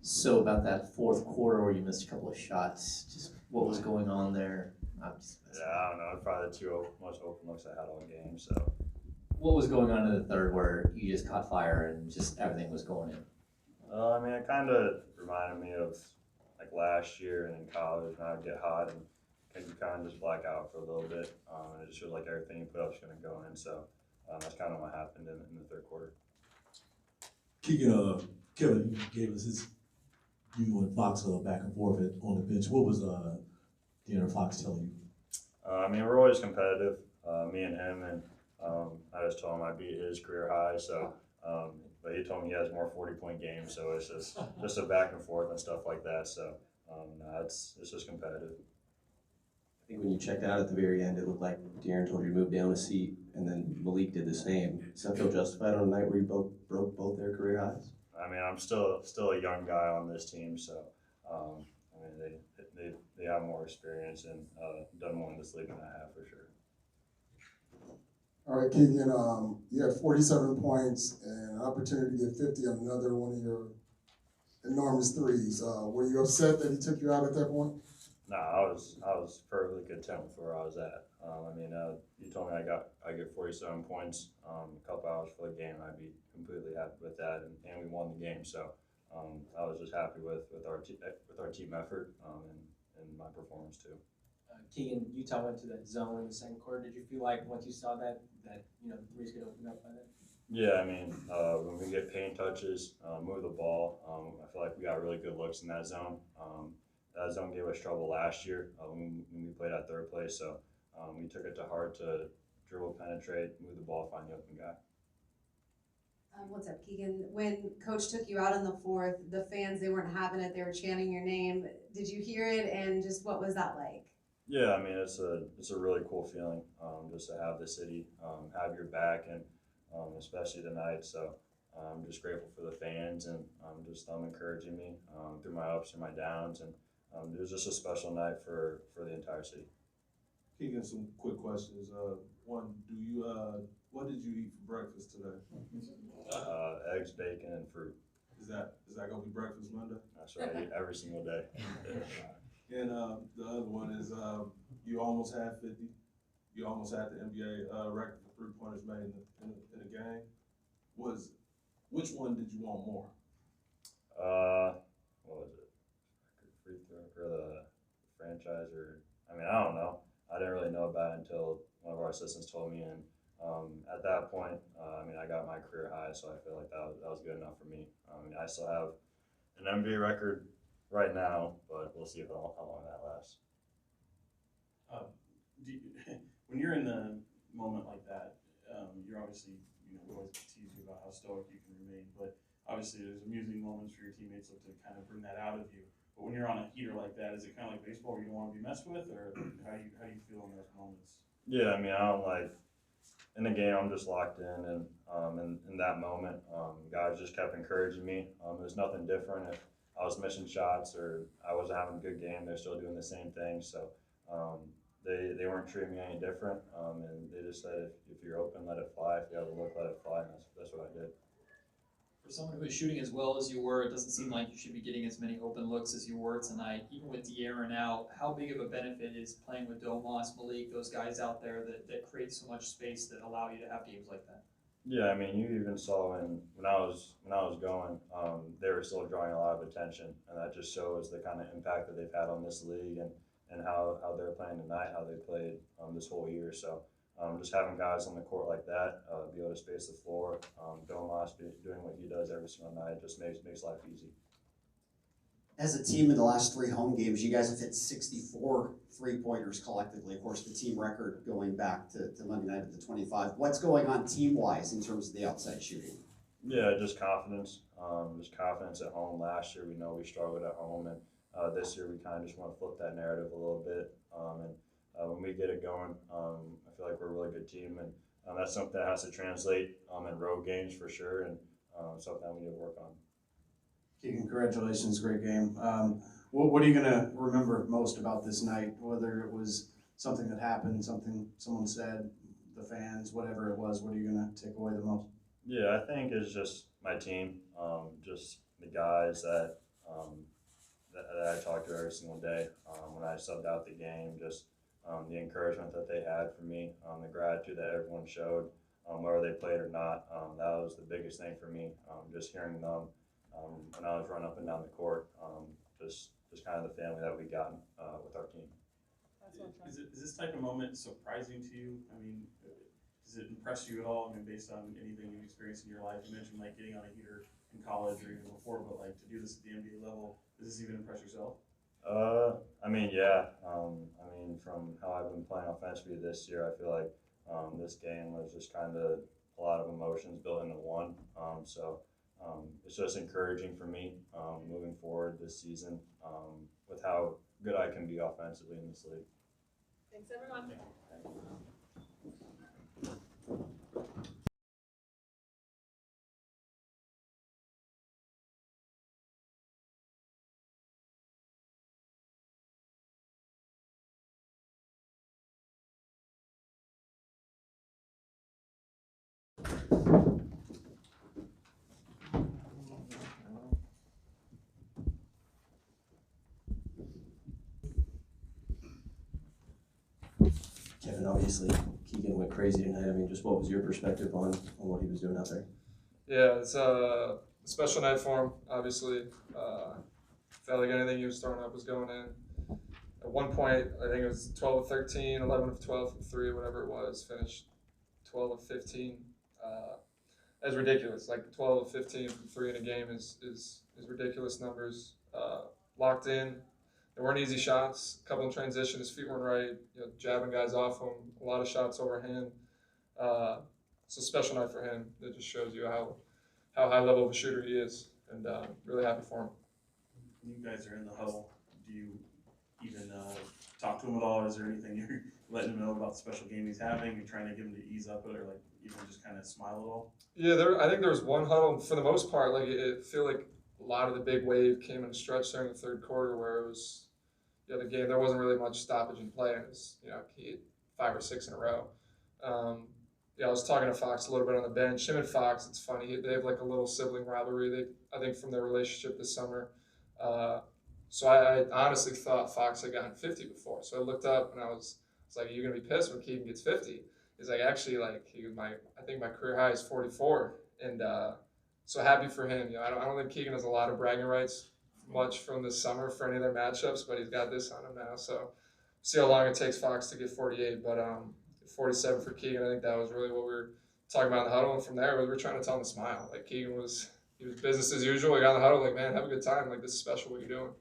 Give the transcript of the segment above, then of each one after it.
So about that fourth quarter where you missed a couple of shots, just what was going on there? I don't know. It's probably the two most open looks I had all game. So what was going on in the third where you just caught fire and just everything was going in? I mean, it kind of reminded me of like last year and in college when I would get hot and you kind of just black out for a little bit. And it just feels like everything you put up is going to go in. So that's kind of what happened in the third quarter. Keegan, Kevin gave us his you and Fox back and forth on the bench. What was De'Aaron Fox telling you? I mean, we're always competitive, me and him, and I just told him I beat his career high. So, but he told me he has more 40-point games. So it's just a back and forth and stuff like that. So it's just competitive. I think when you checked out at the very end, it looked like De'Aaron told you to move down a seat, and then Malik did the same. Does that feel justified on a night where you broke both their career highs? I mean, I'm still a young guy on this team, so I mean they have more experience and done more in this league than I have for sure. All right, Keegan, you had 47 points and an opportunity to get 50 on another one of your enormous threes. Were you upset that he took you out at that point? No, I was perfectly content with where I was at. I mean, you told me I get 47 points, a couple hours for the game. I'd be completely happy with that, and we won the game. So I was just happy with our team effort and my performance too. Keegan, Utah went to that zone in the second quarter. Did you feel like once you saw that the threes could open up by then? Yeah, I mean, when we get paint touches, move the ball, I feel like we got really good looks in that zone. That zone gave us trouble last year when we played at third place. So we took it to heart to dribble, penetrate, move the ball, find the open guy. What's up, Keegan? When Coach took you out in the fourth, the fans, they weren't having it. They were chanting your name. Did you hear it, and just what was that like? Yeah, I mean, it's a really cool feeling just to have the city have your back, and especially tonight. So I'm just grateful for the fans and just them encouraging me through my ups and my downs. And it was just a special night for the entire city. Keegan, some quick questions. One, what did you eat for breakfast today? Eggs, bacon, and fruit. Is that gonna be breakfast Monday? That's right, I eat every single day. And the other one is you almost had 50. You almost had the NBA record for three-pointers made in a game. Which one did you want more? What was it? Free throw or the franchise, or I mean, I don't know. I didn't really know about it until one of our assistants told me, and at that point, I mean, I got my career high, so I feel like that was good enough for me. I mean, I still have an NBA record right now, but we'll see how long that lasts. When you're in a moment like that, you're obviously, always tease you about how stoic you can remain, but obviously there's amusing moments for your teammates to kind of bring that out of you. But when you're on a heater like that, is it kind of like baseball where you don't want to be messed with, or how do you feel in those moments? Yeah, I mean, I don't in the game, I'm just locked in, and in that moment, guys just kept encouraging me. There's nothing different if I was missing shots or I wasn't having a good game. They're still doing the same thing. So they weren't treating me any different, and they just said if you're open, let it fly. If you have a look, let it fly. And that's what I did. For someone who is shooting as well as you were, it doesn't seem like you should be getting as many open looks as you were tonight. Even with De'Aaron out, how big of a benefit is playing with Domas, Malik, those guys out there that create so much space that allow you to have games like that? Yeah, I mean, you even saw when I was going, they were still drawing a lot of attention, and that just shows the kind of impact that they've had on this league and how they're playing tonight, how they played this whole year. So just having guys on the court like that, be able to space the floor, Domas doing what he does every single night, just makes life easy. As a team in the last 3 home games, you guys have hit 64 three-pointers collectively. Of course, the team record going back to Monday night at the 25. What's going on team-wise in terms of the outside shooting? Yeah, just confidence. Just confidence at home. Last year, we know we struggled at home, and this year we kind of just want to flip that narrative a little bit. When we get it going, I feel like we're a really good team, and that's something that has to translate in road games for sure, and something that we need to work on. Keegan, congratulations, great game. What are you going to remember most about this night, whether it was something that happened, something someone said, the fans, whatever it was, what are you going to take away the most? Yeah, I think it's just my team, just the guys that that I talked to every single day. When I subbed out the game, just the encouragement that they had for me, the gratitude that everyone showed, whether they played or not, that was the biggest thing for me. Just hearing them when I was running up and down the court, just kind of the family that we got with our team. Is this type of moment surprising to you? I mean, does it impress you at all? I mean, based on anything you've experienced in your life, you mentioned like getting on a heater in college or even before, but like to do this at the NBA level, does this even impress yourself? I mean, yeah. I mean, from how I've been playing offensively this year, I feel like this game was just kind of a lot of emotions built into one. It's just encouraging for me moving forward this season with how good I can be offensively in this league. Thanks, everyone. Kevin, obviously, Keegan went crazy tonight. I mean, just what was your perspective on what he was doing out there? Yeah, it's a special night for him, obviously. Felt like anything he was throwing up was going in. At one point, I think it was 12 of 13, 11 of 12 from 3, whatever it was, finished 12 of 15. That's ridiculous. Like 12 of 15 from 3 in a game is ridiculous numbers. Locked in. There weren't easy shots. A couple in transition, his feet weren't right. Jabbing guys off him. A lot of shots overhand. It's a special night for him. It just shows you how high level of a shooter he is, and really happy for him. When you guys are in the huddle, do you even talk to him at all? Or is there anything you're letting him know about the special game he's having? You're trying to get him to ease up it, or like even just kind of smile at all? Yeah, I think there was one huddle, and for the most part, like it feel like a lot of the big wave came in a stretch during the third quarter where it was, the game, there wasn't really much stoppage in play, and it was, he hit 5 or 6 in a row. I was talking to Fox a little bit on the bench. Him and Fox, it's funny, they have like a little sibling rivalry, I think, from their relationship this summer. So I honestly thought Fox had gotten 50 before. So I looked up and I was like, "Are you gonna be pissed when Keegan gets 50?" He's like, "Actually, like I think my career high is 44." And so happy for him. I don't think Keegan has a lot of bragging rights much from this summer for any of their matchups, but he's got this on him now. So see how long it takes Fox to get 48. But 47 for Keegan, I think that was really what we were talking about in the huddle. And from there, we were trying to tell him to smile. Like Keegan was business as usual. He got in the huddle like, "Man, have a good time. Like, this is special what you're doing."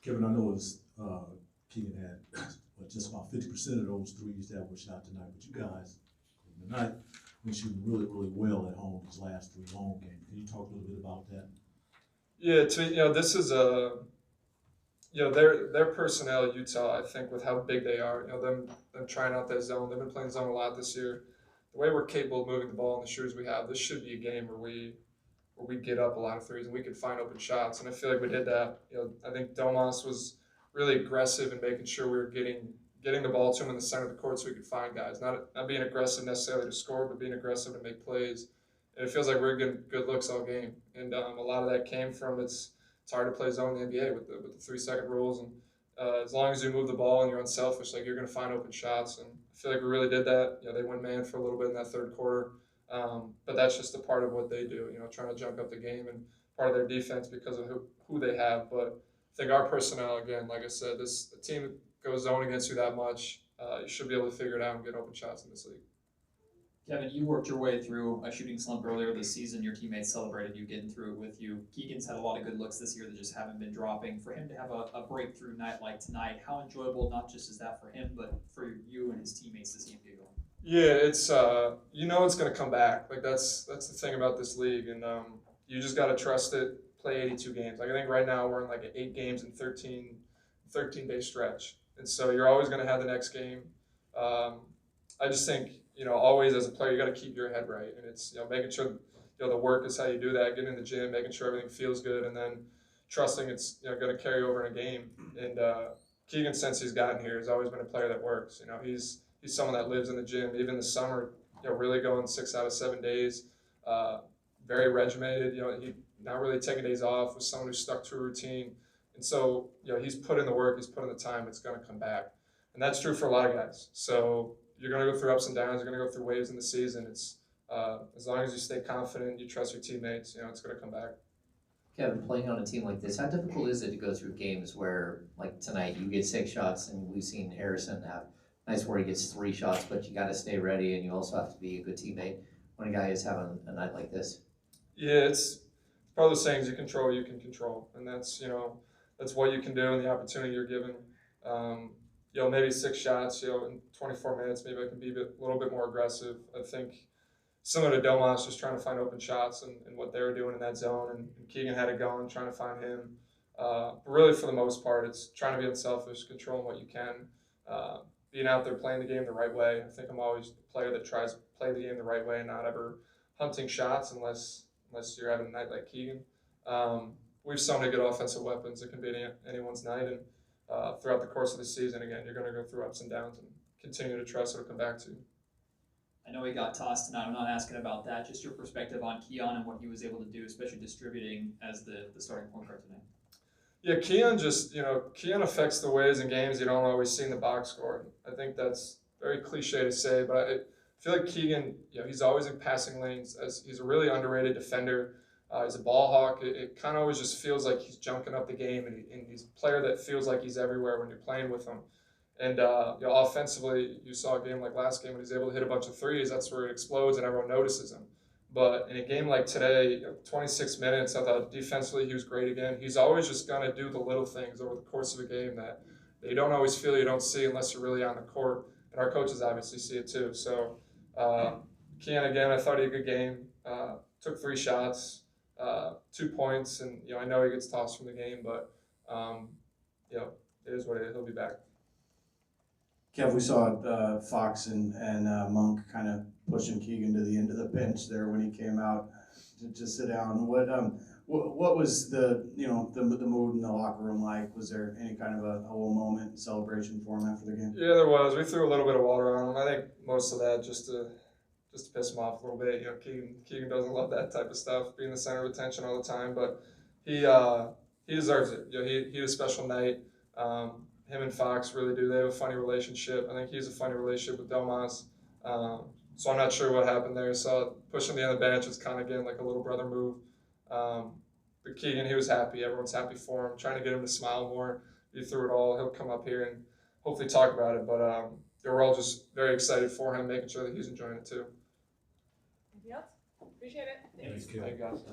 Kevin, I know it's, Keegan had just about 50% of those threes that were shot tonight, but you guys, tonight, been shooting really, really well at home these last 3 home games. Can you talk a little bit about that? Yeah, this is their personnel at Utah, I think, with how big they are, them trying out that zone. They've been playing zone a lot this year. The way we're capable of moving the ball and the shooters we have, this should be a game where we get up a lot of threes and we could find open shots. And I feel like we did that. I think Domas was really aggressive in making sure we were getting the ball to him in the center of the court so we could find guys. Not being aggressive necessarily to score, but being aggressive to make plays. And it feels like we're getting good looks all game. And a lot of that came from it's hard to play zone in the NBA with the 3-second rules. And as long as you move the ball and you're unselfish, like you're going to find open shots. And I feel like we really did that. They went man for a little bit in that third quarter. But that's just a part of what they do, trying to junk up the game and part of their defense because of who they have. But I think our personnel, again, like I said, the team that goes zone against you that much, you should be able to figure it out and get open shots in this league. Kevin, you worked your way through a shooting slump earlier this season. Your teammates celebrated you getting through it with you. Keegan's had a lot of good looks this year that just haven't been dropping. For him to have a breakthrough night like tonight, how enjoyable not just is that for him, but for you and his teammates to see him get going? Yeah, it's it's going to come back. Like that's the thing about this league, and you just got to trust it. Play 82 games. Like I think right now we're in like an 8 games and 13-day stretch, and so you're always going to have the next game. I just think always as a player you got to keep your head right, and it's making sure the work is how you do that. Getting in the gym, making sure everything feels good, and then trusting it's going to carry over in a game. And Keegan, since he's gotten here, has always been a player that works. He's someone that lives in the gym, even this summer, really going 6 out of 7 days, very regimented. He not really taking days off, was someone who stuck to a routine. And so, he's put in the work, he's put in the time, it's going to come back. And that's true for a lot of guys. So you're going to go through ups and downs, you're going to go through waves in the season. It's as long as you stay confident, you trust your teammates, it's going to come back. Kevin, playing on a team like this, how difficult is it to go through games where, like tonight, you get 6 shots, and we've seen Harrison have nights where he gets 3 shots, but you got to stay ready, and you also have to be a good teammate when a guy is having a night like this? Yeah, it's part of those things: you control, you can control, and that's that's what you can do and the opportunity you're given. Maybe 6 shots, in 24 minutes, maybe I can be a little bit more aggressive. I think similar to Domas, just trying to find open shots and what they were doing in that zone, and Keegan had it going, trying to find him. But really, for the most part, it's trying to be unselfish, controlling what you can, being out there playing the game the right way. I think I'm always the player that tries to play the game the right way and not ever hunting shots unless you're having a night like Keegan. We have so many good offensive weapons. It can be anyone's night, and throughout the course of the season, again, you're going to go through ups and downs and continue to trust it'll come back to you. I know he got tossed tonight. I'm not asking about that. Just your perspective on Keon and what he was able to do, especially distributing as the starting point guard tonight. Yeah, Keon affects the ways in games you don't always see in the box score. I think that's very cliche to say, but I feel like Keegan, he's always in passing lanes. As he's a really underrated defender. He's a ball hawk. It kind of always just feels like he's junking up the game, and he's a player that feels like he's everywhere when you're playing with him. And offensively, you saw a game like last game when he's able to hit a bunch of threes. That's where it explodes and everyone notices him. But in a game like today, 26 minutes, I thought defensively he was great again. He's always just going to do the little things over the course of a game that you don't always feel, you don't see unless you're really on the court. And our coaches obviously see it too. So Keon, again, I thought he had a good game. Took 3 shots, 2 points, and I know he gets tossed from the game, but it is what it is. He'll be back. Kev, we saw Fox and Monk kind of pushing Keegan to the end of the bench there when he came out to sit down. What was the mood in the locker room like? Was there any kind of a whole moment celebration for him after the game? Yeah, there was. We threw a little bit of water on him. I think most of that just to piss him off a little bit. Keegan doesn't love that type of stuff, being the center of attention all the time, but he deserves it. He had a special night. Him and Fox really do. They have a funny relationship. I think he's a funny relationship with Domas. So I'm not sure what happened there. So pushing the other bench is kind of getting like a little brother move. But Keegan, he was happy. Everyone's happy for him. Trying to get him to smile more. He threw it all. He'll come up here and hopefully talk about it. But we're all just very excited for him, making sure that he's enjoying it too. Anything else? Appreciate it. Thanks, Thank you, guys.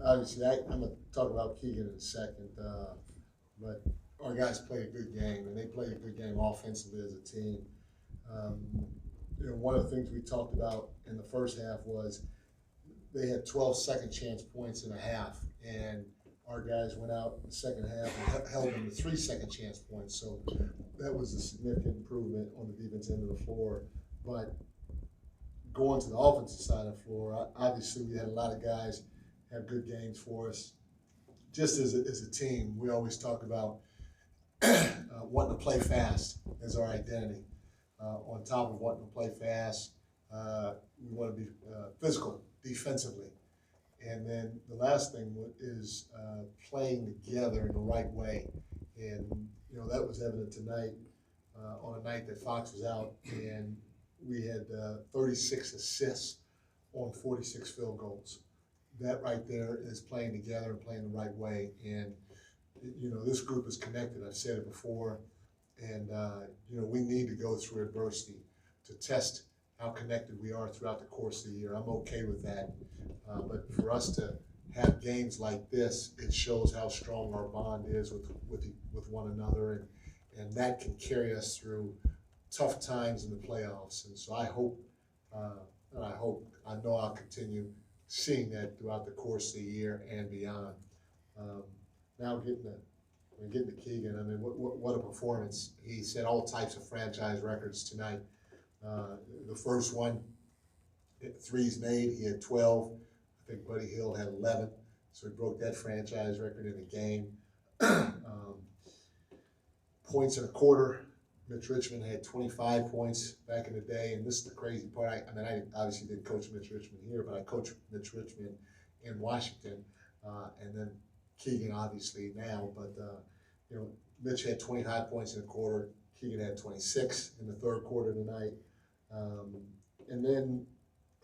Obviously, I'm going to talk about Keegan in a second, but our guys play a good game, and they play a good game offensively as a team. One of the things we talked about in the first half was they had 12 second chance points in a half, and our guys went out in the second half and held them to 3 second chance points. So that was a significant improvement on the defense end of the floor. But going to the offensive side of the floor, obviously we had a lot of guys have good games for us. Just as a team, we always talk about wanting to play fast as our identity. On top of wanting to play fast, we want to be physical defensively. And then the last thing is playing together in the right way. And, that was evident tonight on a night that Fox was out, and we had 36 assists on 46 field goals. That right there is playing together and playing the right way. And, this group is connected. I've said it before. And, we need to go through adversity to test how connected we are throughout the course of the year. I'm okay with that. But for us to have games like this, it shows how strong our bond is with one another. And that can carry us through tough times in the playoffs. And so I know I'll continue seeing that throughout the course of the year and beyond. Now getting to when getting to Keegan, I mean, what a performance. He set all types of franchise records tonight. The first one, threes made, he had 12. I think Buddy Hill had 11, so he broke that franchise record in a game. Points in a quarter, Mitch Richmond had 25 points back in the day, and this is the crazy part. I obviously didn't coach Mitch Richmond here, but I coached Mitch Richmond in Washington, and then Keegan obviously now, but you know, Mitch had 25 points in a quarter, Keegan had 26 in the third quarter tonight, and then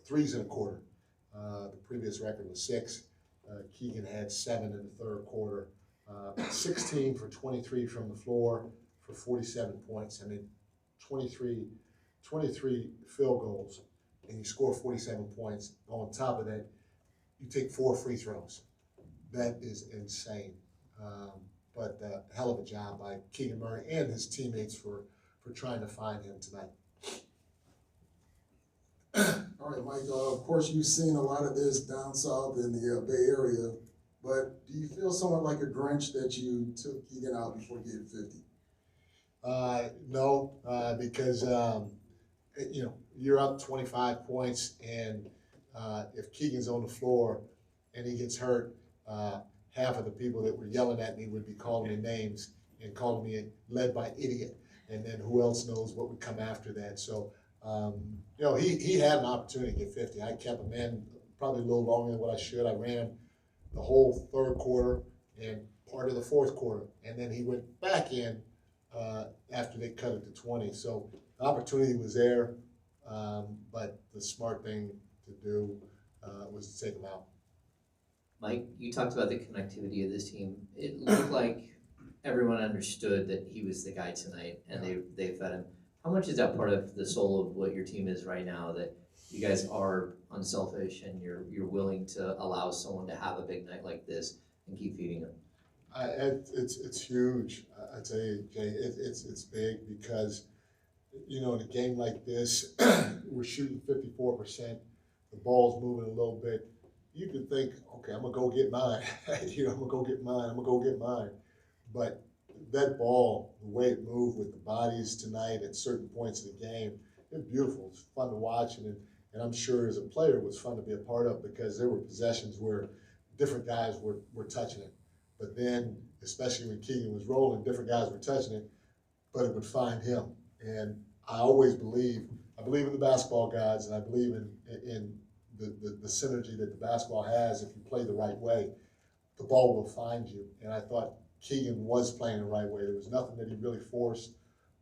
threes in a quarter. The previous record was 6. Keegan had 7 in the third quarter. 16 for 23 from the floor for 47 points. I mean, 23 field goals, and you score 47 points. On top of that, you take 4 free throws. That is insane. But hell of a job by Keegan Murray and his teammates for trying to find him tonight. All right, Mike, of course, you've seen a lot of this down south in the Bay Area, but do you feel somewhat like a Grinch that you took Keegan out before getting 50? No, because, you know, you're up 25 points, and if Keegan's on the floor and he gets hurt, half of the people that were yelling at me would be calling me names and calling me led by idiot, and then who else knows what would come after that. So, you know, he had an opportunity to get 50. I kept him in probably a little longer than what I should. I ran the whole third quarter and part of the fourth quarter, and then he went back in after they cut it to 20. So the opportunity was there, but the smart thing to do was to take him out. Mike, you talked about the connectivity of this team. It looked like everyone understood that he was the guy tonight, and they fed him. How much is that part of the soul of what your team is right now, that you guys are unselfish and you're willing to allow someone to have a big night like this and keep feeding them? It's huge. I tell you, Jay, it's big because, you know, in a game like this, we're shooting 54%. The ball's moving a little bit. You could think, okay, I'm gonna go get mine. You know, I'm gonna go get mine. I'm gonna go get mine. But that ball, the way it moved with the bodies tonight at certain points of the game, it was beautiful. It's fun to watch, and I'm sure as a player it was fun to be a part of, because there were possessions where different guys were touching it. But then, especially when Keegan was rolling, different guys were touching it, but it would find him. And I always believe in the basketball gods, and I believe in the synergy that the basketball has. If you play the right way, the ball will find you. And I thought Keegan was playing the right way. There was nothing that he really forced.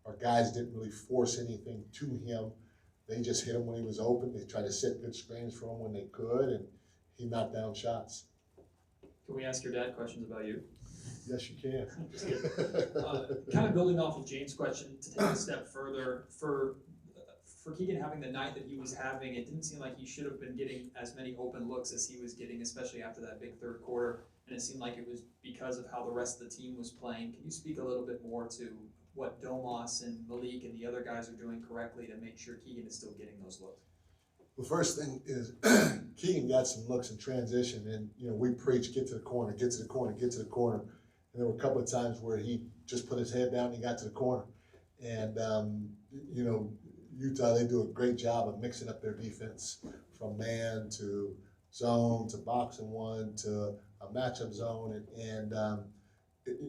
Our guys didn't really force anything to him. They just hit him when he was open. They tried to set good screens for him when they could, and he knocked down shots. Can we ask your dad questions about you? Yes, you can. Just kidding. Kind of building off of James' question, to take a step further, for Keegan having the night that he was having, it didn't seem like he should have been getting as many open looks as he was getting, especially after that big third quarter. And it seemed like it was because of how the rest of the team was playing. Can you speak a little bit more to what Domas and Malik and the other guys are doing correctly to make sure Keegan is still getting those looks? The first thing is Keegan got some looks in transition, and you know, we preach get to the corner, get to the corner, get to the corner. And there were a couple of times where he just put his head down and he got to the corner. And you know, Utah, they do a great job of mixing up their defense from man to zone to box and one to a matchup zone, and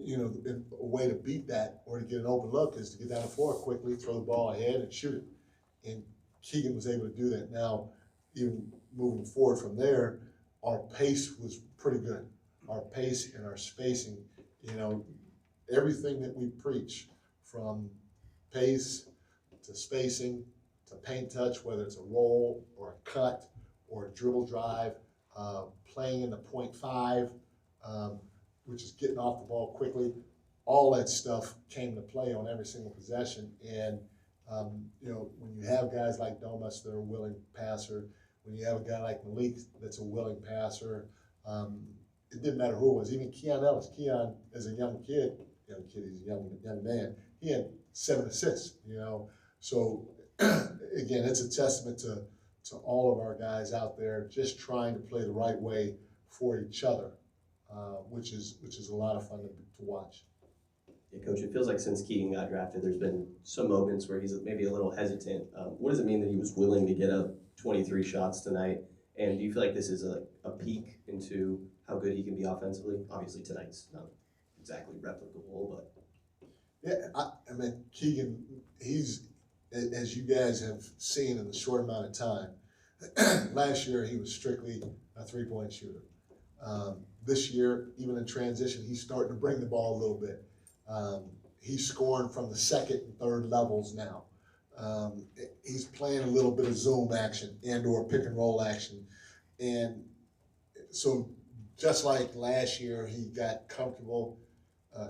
you know, a way to beat that or to get an open look is to get down the floor quickly, throw the ball ahead, and shoot it. And Keegan was able to do that. Now, even moving forward from there, our pace was pretty good. Our pace and our spacing, you know, everything that we preach, from pace to spacing to paint touch, whether it's a roll or a cut or a dribble drive, playing in the 0.5, which is getting off the ball quickly, all that stuff came to play on every single possession. And you know, when you have guys like Domas that are a willing passer, when you have a guy like Malik that's a willing passer, it didn't matter who it was. Even Keon Ellis. Keon, as a young kid, he's a young man, he had 7 assists, you know. So again, it's a testament to all of our guys out there just trying to play the right way for each other, which is a lot of fun to watch. Yeah, Coach, it feels like since Keegan got drafted, there's been some moments where he's maybe a little hesitant. What does it mean that he was willing to get up 23 shots tonight? And do you feel like this is a peek into how good he can be offensively? Obviously, tonight's not exactly replicable, but. Yeah, I mean, Keegan, he's, as you guys have seen in the short amount of time, last year he was strictly a three-point shooter. This year, even in transition, he's starting to bring the ball a little bit. He's scoring from the second and third levels now. He's playing a little bit of zone action and or pick and roll action. And so just like last year, he got comfortable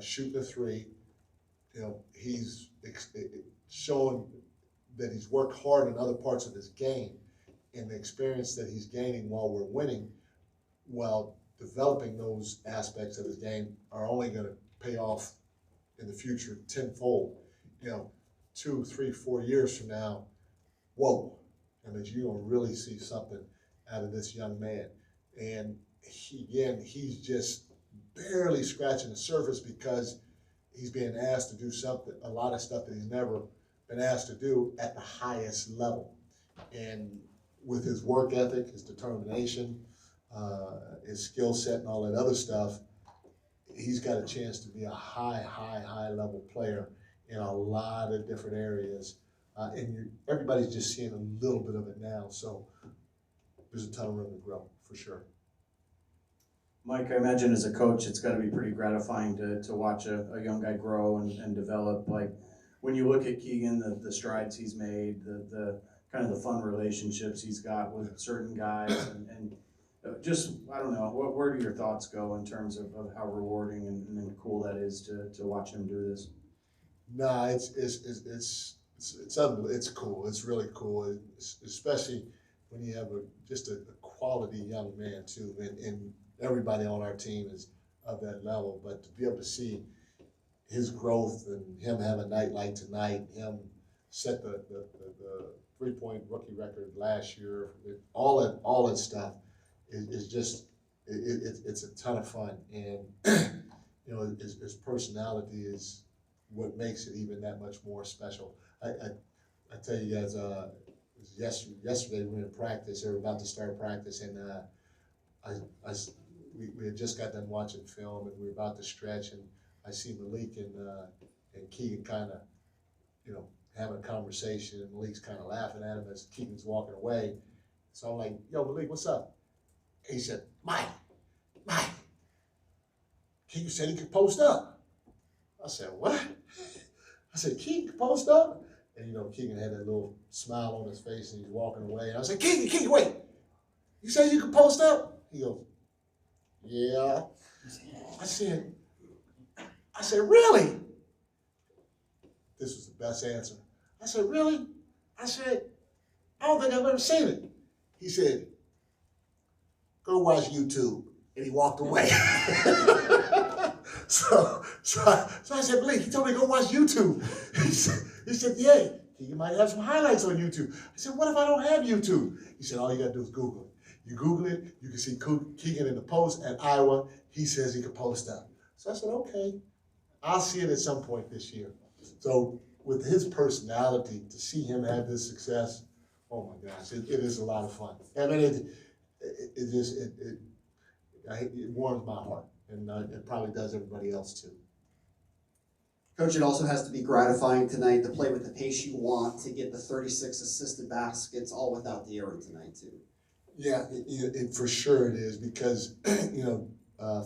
shooting a three. You know, he's showing that he's worked hard in other parts of his game, and the experience that he's gaining while we're winning, while developing those aspects of his game, are only going to pay off in the future tenfold. You know, 2, 3, 4 years from now, whoa! I mean, you're going to really see something out of this young man. And he's just barely scratching the surface because he's being asked to do something, a lot of stuff that he's never been asked to do at the highest level. And with his work ethic, his determination, his skill set and all that other stuff, he's got a chance to be a high level player in a lot of different areas. And everybody's just seeing a little bit of it now. So there's a ton of room to grow, for sure. Mike, I imagine as a coach, it's got to be pretty gratifying to watch a young guy grow and develop. Like when you look at Keegan, the strides he's made, the kind of the fun relationships he's got with certain guys, and just, I don't know, where do your thoughts go in terms of how rewarding and cool that is to watch him do this? Nah, it's cool. It's really cool, especially when you have just a quality young man too, and everybody on our team is of that level. But to be able to see his growth and him have a night like tonight, him set the 3-point rookie record last year, all that stuff is just it's a ton of fun. And you know, his personality is what makes it even that much more special. I tell you guys, yesterday we were in practice. They were about to start practice, and we had just got done watching film, and we were about to stretch, and I see Malik and Keegan kind of, you know, having a conversation, and Malik's kind of laughing at him as Keegan's walking away. So I'm like, "Yo, Malik, what's up?" He said, Mike, Keegan said he could post up." I said, "What?" I said, "Keegan could post up?" And you know, Keegan had that little smile on his face, and he's walking away. And I said, Keegan, wait. You say you could post up?" He goes, "Yeah." I said, "Really?" This was the best answer. I said, "Really?" I said, "I don't think I've ever seen it." He said, "Go watch YouTube." And he walked away. So I said, "Blake," he told me to go watch YouTube. He said, "Yeah, you might have some highlights on YouTube." I said, "What if I don't have YouTube?" He said, "All you gotta do is Google it. You Google it, you can see Keegan in the post at Iowa. He says he could post up." So I said, "Okay, I'll see it at some point this year." So with his personality, to see him have this success, oh my gosh, it is a lot of fun. I mean, it warms my heart, and it probably does everybody else too. Coach, it also has to be gratifying tonight to play with the pace you want, to get the 36 assisted baskets, all without the error tonight too. Yeah, it for sure it is, because you know,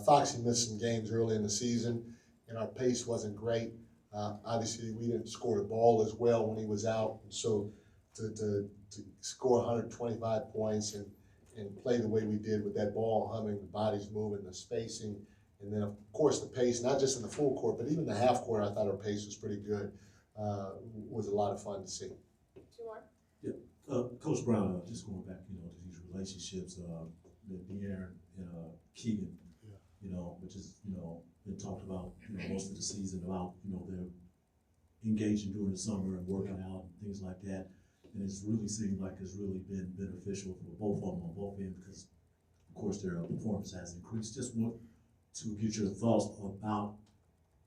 Foxy missed some games early in the season, and our pace wasn't great. Obviously, we didn't score the ball as well when he was out, and so to score 125 points and play the way we did with that ball humming, the bodies moving, the spacing, and then of course the pace, not just in the full court, but even the half court, I thought our pace was pretty good. Was a lot of fun to see. 2 more. Yeah, Coach Brown, just going back, you know, to these relationships, with De'Aaron and Keegan, you know, which is, you know, been talked about, you know, most of the season about, you know, they're engaging during the summer and working out and things like that. And it's really seemed like it's really been beneficial for both of them on both ends, because of course their performance has increased. Just want to get your thoughts about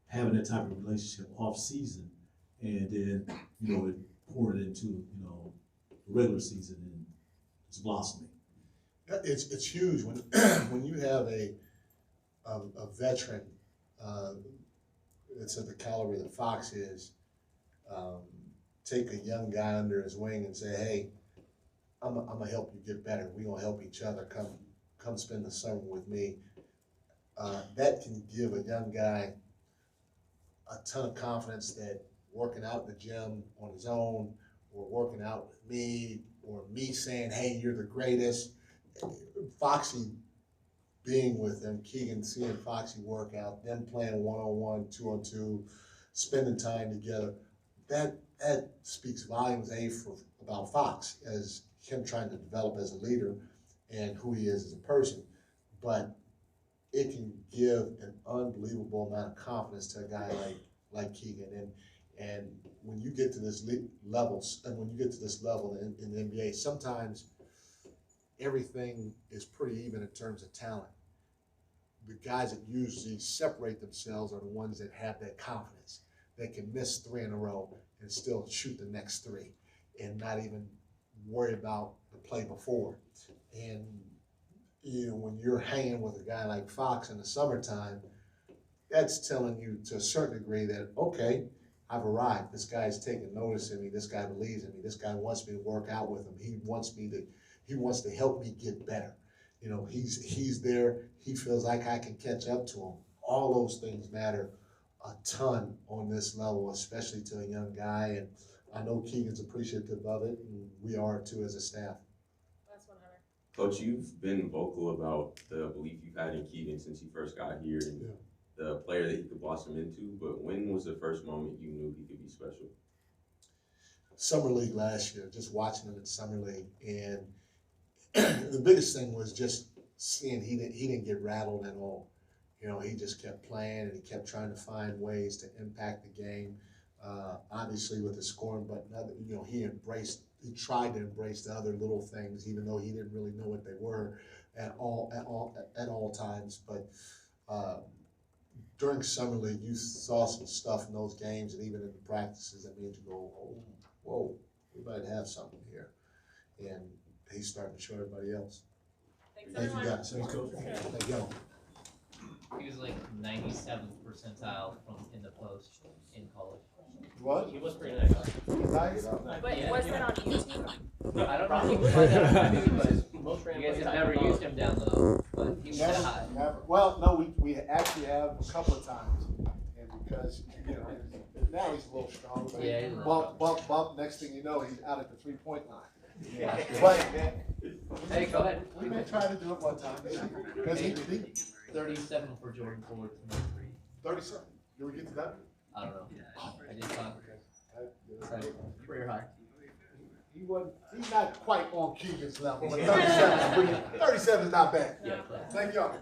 having that type of relationship off season, and then, you know, it poured into, you know, the regular season and it's blossoming. It's huge when when you have a veteran that's at the caliber that Fox is, take a young guy under his wing and say, hey, I'm gonna help you get better. We're gonna help each other. Come spend the summer with me. That can give a young guy a ton of confidence that working out in the gym on his own, or working out with me, or me saying, hey, you're the greatest. Foxy being with them, Keegan seeing Foxy work out, them playing one-on-one, two-on-two, spending time together, that speaks volumes, about Fox as him trying to develop as a leader and who he is as a person. But it can give an unbelievable amount of confidence to a guy like Keegan. And when you get to this level in the NBA, sometimes everything is pretty even in terms of talent. The guys that usually separate themselves are the ones that have that confidence. They can miss 3 in a row and still shoot the next 3 and not even worry about the play before. And you know, when you're hanging with a guy like Fox in the summertime, that's telling you to a certain degree that, okay, I've arrived. This guy's taking notice of me. This guy believes in me. This guy wants me to work out with him. He wants to help me get better. You know, he's there. He feels like I can catch up to him. All those things matter a ton on this level, especially to a young guy. And I know Keegan's appreciative of it, and we are too as a staff. Last one, Hunter. Coach, you've been vocal about the belief you've had in Keegan since he first got here and the player that he could blossom into, but when was the first moment you knew he could be special? Summer League last year, just watching him at Summer League, and the biggest thing was just seeing he didn't get rattled at all. You know, he just kept playing and he kept trying to find ways to impact the game. Obviously with the scoring, but you know, he tried to embrace the other little things, even though he didn't really know what they were at all times. But during Summer League, you saw some stuff in those games and even in the practices that made you go, oh, whoa, we might have something here. And he's starting to show everybody else. Thanks, Thank you guys. Thanks, Coach. Thank you. He was like 97th percentile in the post in college. What? He was pretty nice. Nice? But was that on YouTube? I don't know. He was on that, but you guys have never used him down low, but he was that high. Never. Well, no, we actually have a couple of times, and because you know now he's a little strong. But yeah, bump. Next thing you know, he's out at the 3-point line. Yeah. But hey, go ahead. We may try to do it one time because he 37 for Jordan Ford. 37. Did we get to that? I don't know. I did talk. Career high. He's not quite on Keegan's level, but 37 is not bad. Yeah. Thank y'all.